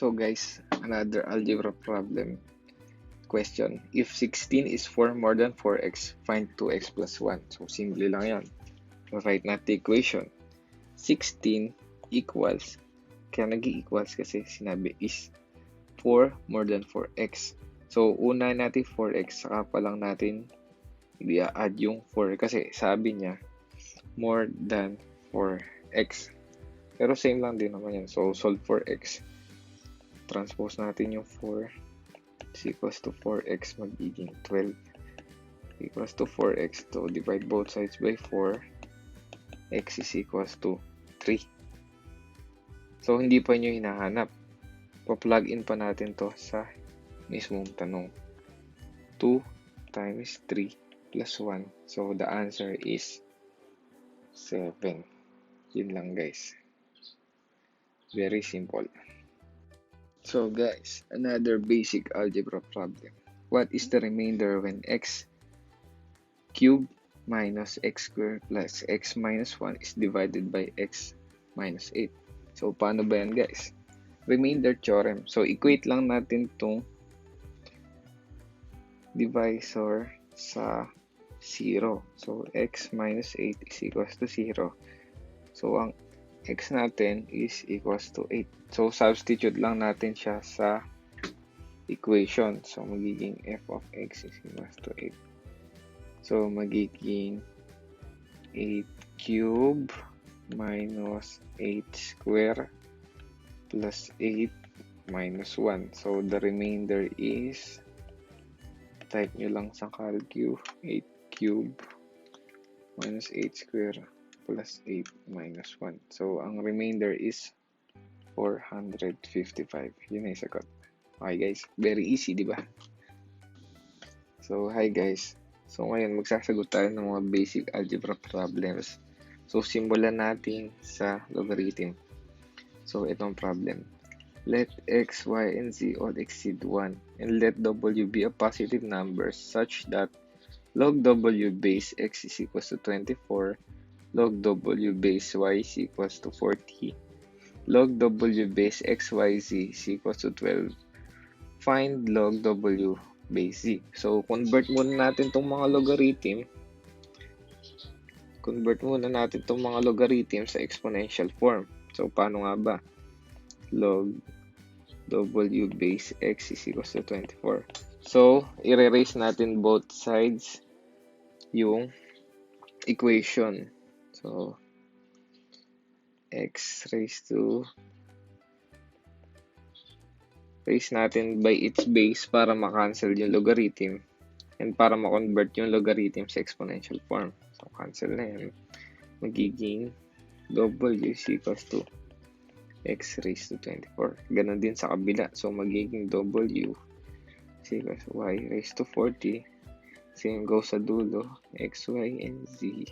So guys, another algebra problem question. If 16 is 4 more than 4x, find 2x plus 1. So simple lang yan. Write natin the equation. 16 equals, kaya nag-equals kasi sinabi is 4 more than 4x. So una natin 4x, saka pa lang natin i-add yung 4 kasi sabi niya more than 4x. Pero same lang din naman yan. So solve for x. Transpose natin yung 4 is equals to 4x magiging 12 equals to 4x. So divide both sides by 4, x is equals to 3. So hindi pa nyo hinahanap. Pa-plug in pa natin to sa mismong tanong. 2 times 3 plus 1. So the answer is 7. Yun lang guys. Very simple. So guys, another basic algebra problem. What is the remainder when x cubed minus x squared plus x minus 1 is divided by x minus 8? So paano ba yan guys? Remainder theorem. So equate lang natin tong divisor sa 0. So x minus 8 is equals to 0. So ang x natin is equals to 8. So, substitute lang natin siya sa equation. So, magiging f of x is equals to 8. So, magiging 8 cube minus 8 square plus 8 minus 1. So, the remainder is, type nyo lang sa calcu, 8 cube minus 8 square plus 8 minus 1. So, ang remainder is 455. Yun ay sagot. Okay guys, very easy, di ba? So, hi guys. So, ngayon magsasagot tayo ng mga basic algebra problems. So, simulan natin sa logarithm. So, itong problem. Let x, y, and z all exceed 1 and let w be a positive number such that log w base x is equals to 24, log w base y is equals to 40, log w base xyz is equals to 12. Find log w base z. So, convert muna natin itong mga logarithm. Sa exponential form. So, paano nga ba? Log w base x is equals to 24. So, i-erase natin both sides yung equation. So, x raised natin by its base para ma-cancel yung logarithm and para ma-convert yung logarithm sa exponential form. So, cancel na yan. Magiging w is equals to x raised to 24. Ganon din sa kabila. So, magiging w is equals to y raised to 40. Same goes sa dulo. X, y, and z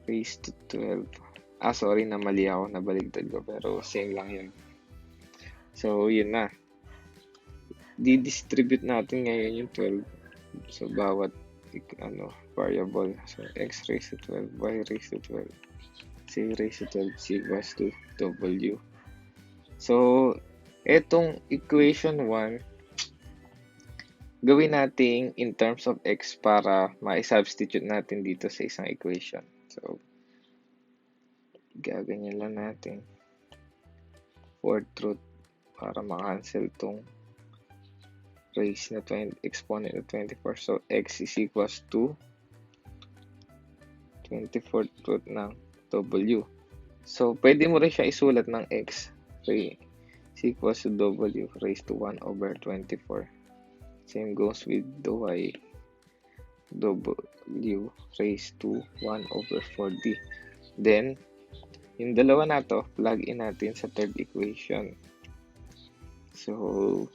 raised to 12. Sorry na mali ako. Nabaligtad ko. Pero same lang yun. So, yun na. Di-distribute natin ngayon yung 12. So, bawat variable. So, x raised to 12, y raised to 12, z raised to 12 is equals to w. So, etong equation 1, gawin natin in terms of x para ma-substitute natin dito sa isang equation. So, gaganyan lang natin. Fourth root para ma-cancel tong raise na 20, exponent na 24. So, x is equals to 24th root ng w. So, pwede mo rin siya isulat ng x. So, is equals to w raised to 1 over 24. Same goes with the y. W raised to 1 over 4d. Then, yung dalawa na to, plug in natin sa third equation. So,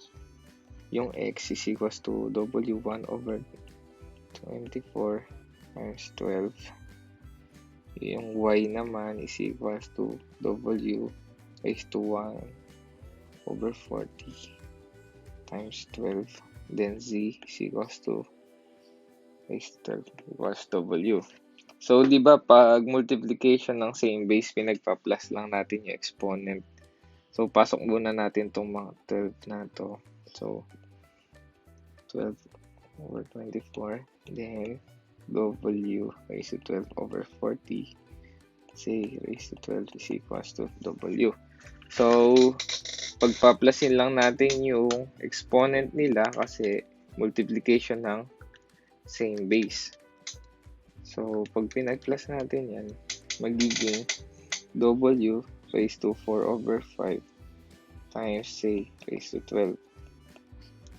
yung x is equals to w1 over 24 times 12. Yung y naman is equals to w raised to 1 over 40 times 12. Then z is equals to raised to 12 equals w. So, di ba pag multiplication ng same base, pinagpa-plus lang natin yung exponent. So, pasok muna natin itong mga 12 na to. So, 12 over 24. Then, W raised to 12 over 40. C raised to 12 is equals to W. So, pagpaplasin lang natin yung exponent nila kasi multiplication ng same base. So, pag pinag-plus natin yan, magiging W raised to 4 over 5 times C raised to 12.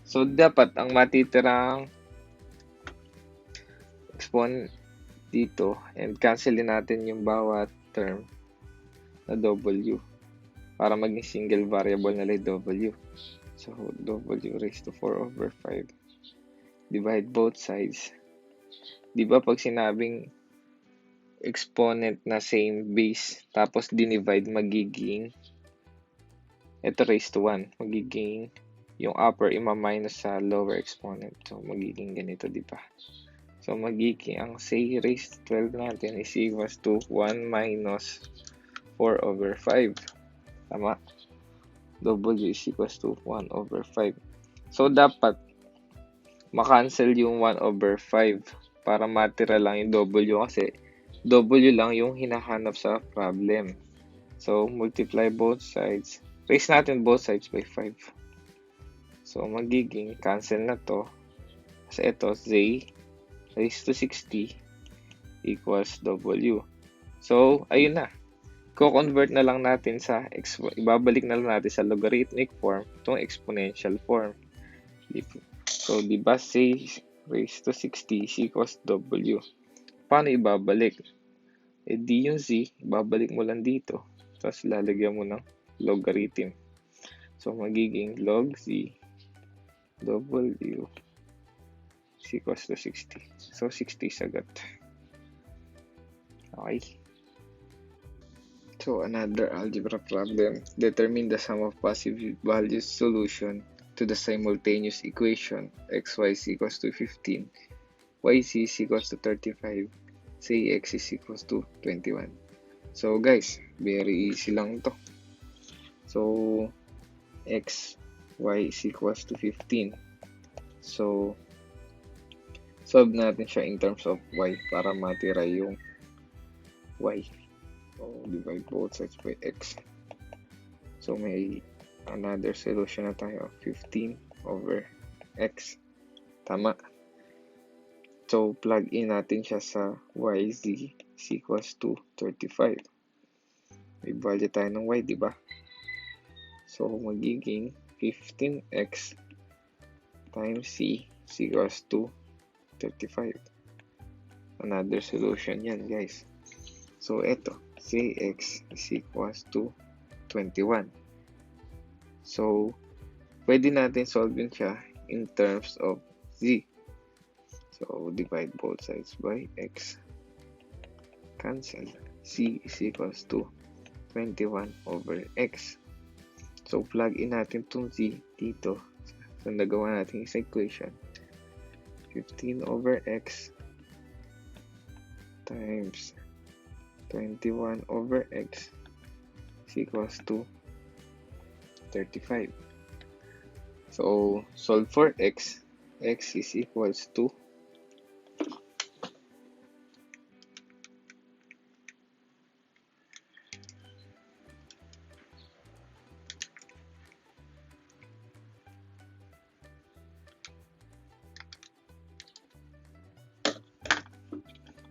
So, dapat ang matitirang exponent dito and cancelin natin yung bawat term na W para maging single variable na lang W. So, W raised to 4 over 5. Divide both sides. Diba pag sinabing exponent na same base, tapos dinivide, magiging ito raised to 1. Magiging yung upper ima-minus sa lower exponent. So, magiging ganito, diba? So, magiging ang C raised to 12 natin is equals to 1 minus 4 over 5. Tama? W is equals to 1 over 5. So, dapat makancel yung 1 over 5 para matira lang yung W kasi W lang yung hinahanap sa problem. So, multiply both sides. Raise natin both sides by 5. So, magiging cancel na to. Kasi ito, Z raised to 60 equals W. So, ayun na. Ko-convert na lang natin sa, ibabalik na lang natin sa logarithmic form itong exponential form. So, di ba C raised to 60 is equals W. Paano ibabalik? E di yung Z, ibabalik mo lang dito. Tapos lalagyan mo ng logarithm. So, magiging log Z W is equals to 60. So, 60 sagat. Okay. So, another algebra problem. Determine the sum of positive values solution to the simultaneous equation xy is equals to 15, yz is equals to 35, cx is equals to 21. So, guys, very easy lang to. So, x, y is equals to 15. So, solve natin siya in terms of y para matira yung y. So, divide both sides by x. So, may another solution na tayo. 15 over x. Tama. So, plug in natin siya sa yz is equals to 35. May value tayo ng y, diba? So, magiging 15x times c is equals to 35. Another solution yan, guys. So, eto. Cx is equals to 21. So, pwede natin solve siya in terms of z. So, divide both sides by x. Cancel. C is equals to 21 over x. So, plug in natin itong z dito. So, nagawa natin sa equation. 15 over x times 21 over x is equals to 35. So, solve for x. X is equals to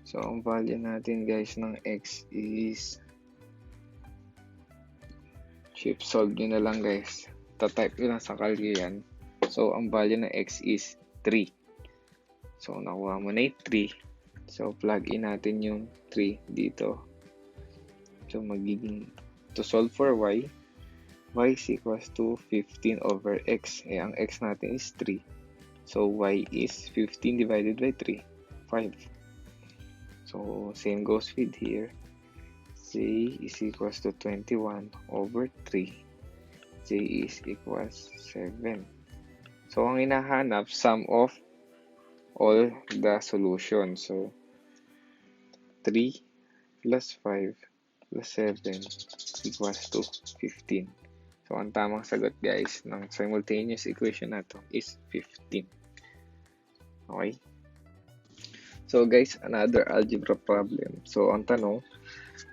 So, ang value natin guys ng x is shift solve nyo na lang guys. Ta-type nyo lang sa calculus yan. So, ang value ng x is 3. So, nakuha mo na yung 3. So, plug in natin yung 3 dito. So, magiging to solve for y is equals to 15 over x. Eh, ang x natin is 3. So, y is 15 divided by 3. 5. So, same goes with here. Z is equals to 21 over 3. J is equals 7. So, ang hinahanap, sum of all the solutions. So, 3 plus 5 plus 7 equals to 15. So, ang tamang sagot guys ng simultaneous equation na to is 15. Okay? So guys, another algebra problem. So, ang tanong,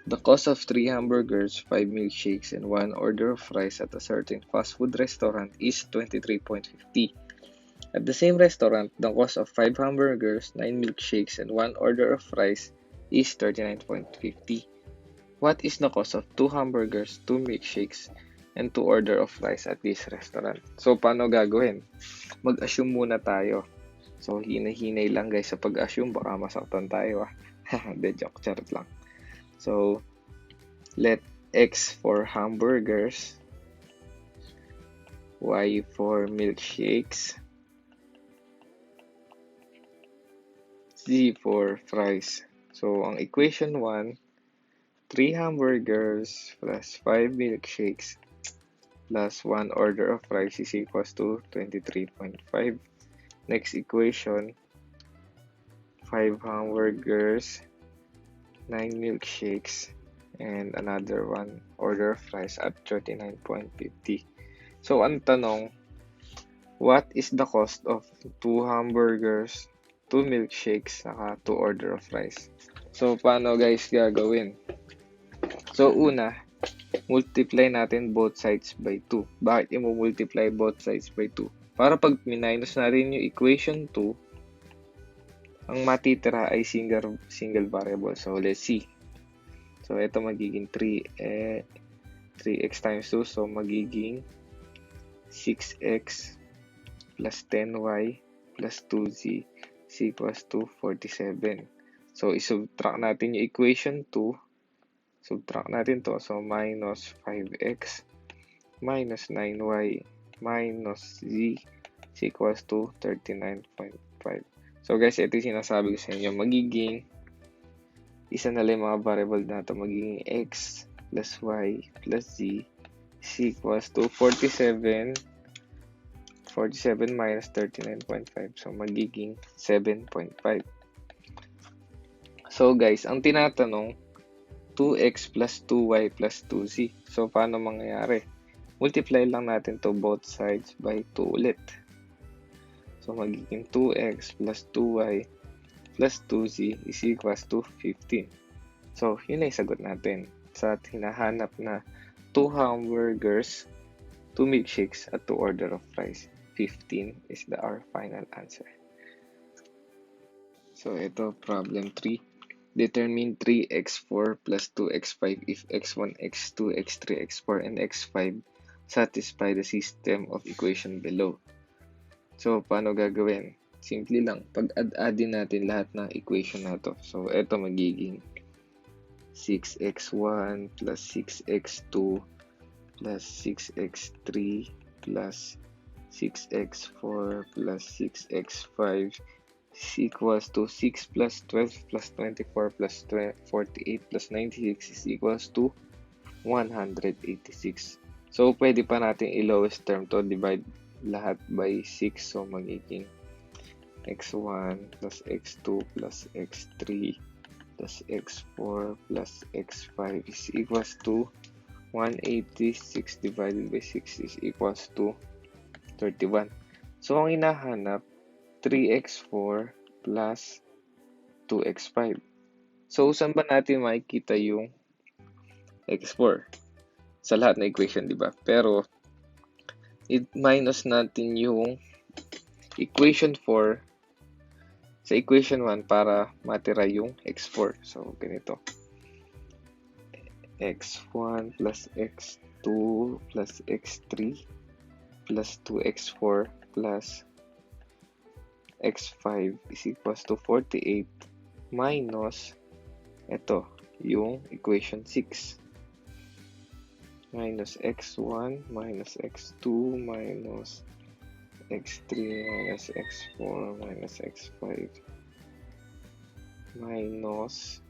the cost of 3 hamburgers, 5 milkshakes, and 1 order of rice at a certain fast food restaurant is 23.50. At the same restaurant, the cost of 5 hamburgers, 9 milkshakes, and 1 order of rice is 39.50. What is the cost of 2 hamburgers, 2 milkshakes, and 2 order of rice at this restaurant? So, paano gagawin? Mag-assume muna tayo. So, hinay-hinay lang guys sa pag-assume. Baka masaktan tayo De joke, charot lang. So, let X for hamburgers, Y for milkshakes, Z for fries. So, ang equation 1, 3 hamburgers plus 5 milkshakes plus 1 order of rice is equals to 23.5. Next equation, 5 hamburgers, 9 milkshakes, and another 1 order of rice at 39.50. So, ang tanong, what is the cost of 2 hamburgers, 2 milkshakes, saka 2 order of rice? So, paano guys gagawin? So, una, multiply natin both sides by 2. Bakit i-multiply both sides by 2? Para pag minus natin yung equation 2, ang matitira ay single variable. So, let's see. So, ito magiging 3x times 2. So, magiging 6x plus 10y plus 2z is equals to 47. So, isubtract natin yung equation 2. Subtract natin to. So, minus 5x minus 9y minus z is equals to 39.5. So, guys, ito yung sinasabi ko sa inyo. Magiging, isa na lang mga variable na ito. Magiging x plus y plus z is equals to 47 minus 39.5. So, magiging 7.5. So, guys, ang tinatanong, 2x plus 2y plus 2z. So, paano mangyayari? Multiply lang natin to both sides by 2 ulit. So, magiging 2x plus 2y plus 2z is equals to 15. So, yun ay sagot natin sa hinahanap na 2 hamburgers, 2 milkshakes, at 2 order of rice. 15 is our final answer. So, ito, problem 3. Determine 3x4 plus 2x5 if x1, x2, x3, x4, and x5 satisfy the system of equation below. So, paano gagawin? Simple lang. Pag-add-addin natin lahat ng equation na to. So, ito magiging 6x1 plus 6x2 plus 6x3 plus 6x4 plus 6x5 is equals to 6 plus 12 plus 24 plus 48 plus 96 is equals to 186. So, pwede pa natin i-lowest term to. Divide lahat by 6. So, magiging x1 plus x2 plus x3 plus x4 plus x5 is equals to 186 divided by 6 is equals to 31. So, ang hinahanap, 3x4 plus 2x5. So, saan ba natin makikita yung x4? Sa lahat na equation, di ba? Pero, i-minus natin yung equation 4 sa equation 1 para matira yung x4. So, ganito. x1 plus x2 plus x3 plus 2x4 plus x5 is equals to 48 minus ito, yung equation 6. Minus x1 minus x2 minus x3 minus x4 minus x5 minus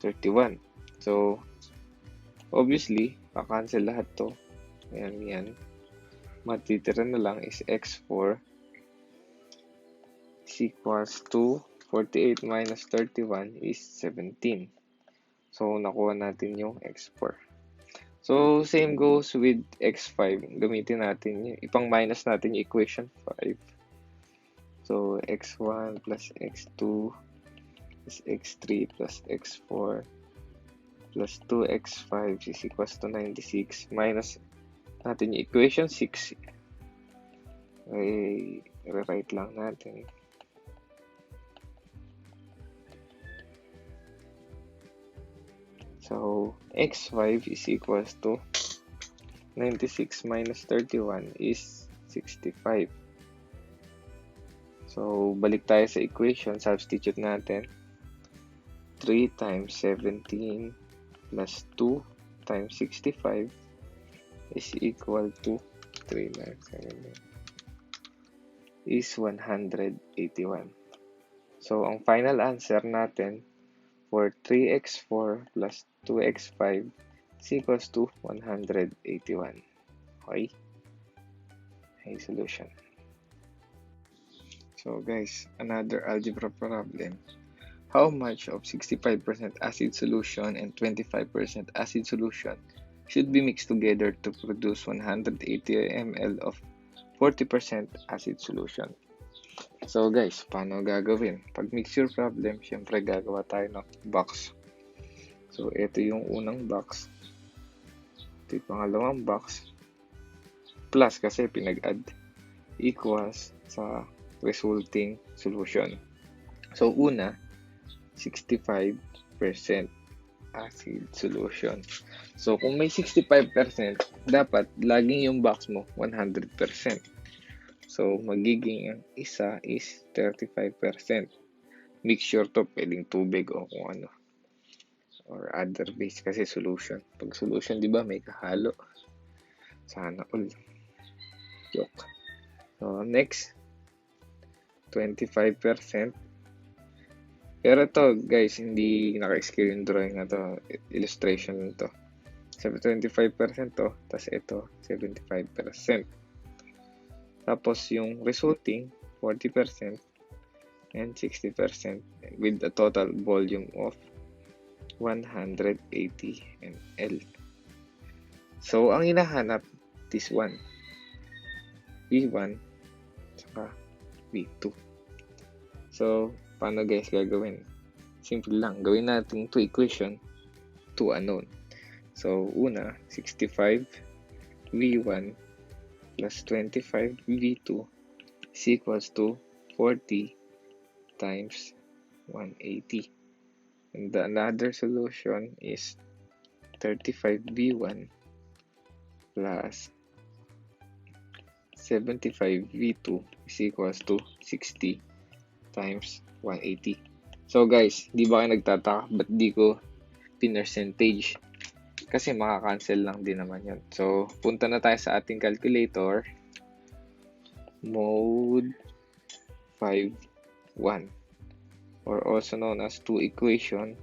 31. So, obviously, kakancel lahat to. Ayan, yan. Matitira na lang is x4 is equals to 48 minus 31 is 17. So, nakuha natin yung x4. So, same goes with x5. Gamitin natin, ipang-minus natin yung equation 5. So, x1 plus x2 plus x3 plus x4 plus 2x5 is equals to 96. Minus natin yung equation 6. Ay, rewrite lang natin. So, x5 is equals to 96 minus 31 is 65. So, balik tayo sa equation. Substitute natin. 3 times 17 plus 2 times 65 is equal to 3 times 17 is 181. So, ang final answer natin for 3x4 plus 2x5 is equals to 181. Okay? Ay, solution. So, guys, another algebra problem. How much of 65% acid solution and 25% acid solution should be mixed together to produce 180 ml of 40% acid solution? So guys, paano gagawin? Pag mixture problem, syempre gagawa tayo ng box. So ito yung unang box. Ito yung pangalawang box. Plus kasi pinag-add equals sa resulting solution. So una, 65% acid solution. So, kung may 65%, dapat laging yung box mo 100%. So, magiging isa is 35%. Mixture to, pwedeng tubig o kung ano. Or other base kasi solution. Pag solution, di ba, may kahalo. Sana all. Joke. So, next, 25%. Pero to guys, hindi naka-scale yung drawing na to, illustration to. 25% to, tas ito, 75%. Tapos yung resulting, 40% and 60% with a total volume of 180 ml. So, ang hinahanap, this one, V1, saka V2. So, paano guys gagawin? Simple lang. Gawin natin to equation to unknown. So, una, 65 V1 plus 25 V2 is equals to 40 times 180. And the another solution is 35 V1 plus 75 V2 is equals to 60 times 180. So guys, di ba kayo nagtataka ba't di ko percentage? Kasi maka-cancel lang din naman yun. So, punta na tayo sa ating calculator. Mode 5.1 or also known as 2 equation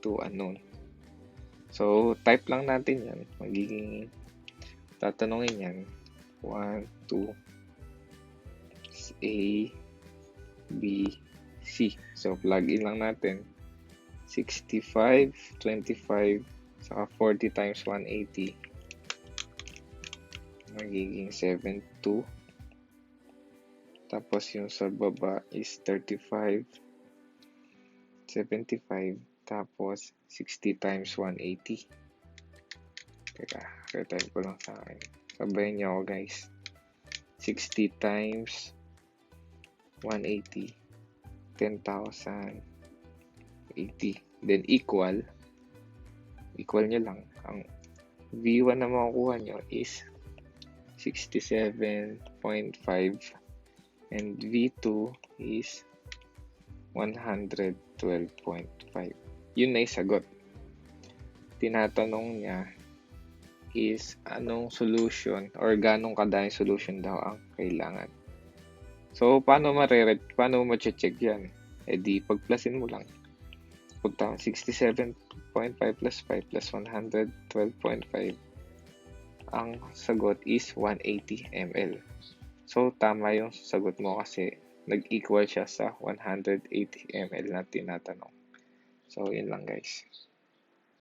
to unknown. So, type lang natin yan. Magiging tatanungin yan. 1, 2, A, B, C. So, plug in lang natin. 65, 25, saka 40 times 180. Magiging 72. Tapos yung sa baba is 35, 75, tapos 60 times 180. Teka, retype ko lang sa akin. Sabayan niyo ako guys. 60 times 180, 10,080. Then equal nyo lang. Ang V1 na makukuha nyo is 67.5 and V2 is 112.5. Yun na yung sagot. Tinatanong niya is anong solution or ganong kadaming solution daw ang kailangan. So, paano ma-check yan? Eh di, pag-plusin mo lang. Pagka 67.5 plus 5 plus 112.5, ang sagot is 180 ml. So, tama yung sagot mo kasi nag-equal siya sa 180 ml na tinatanong. So, yun lang guys.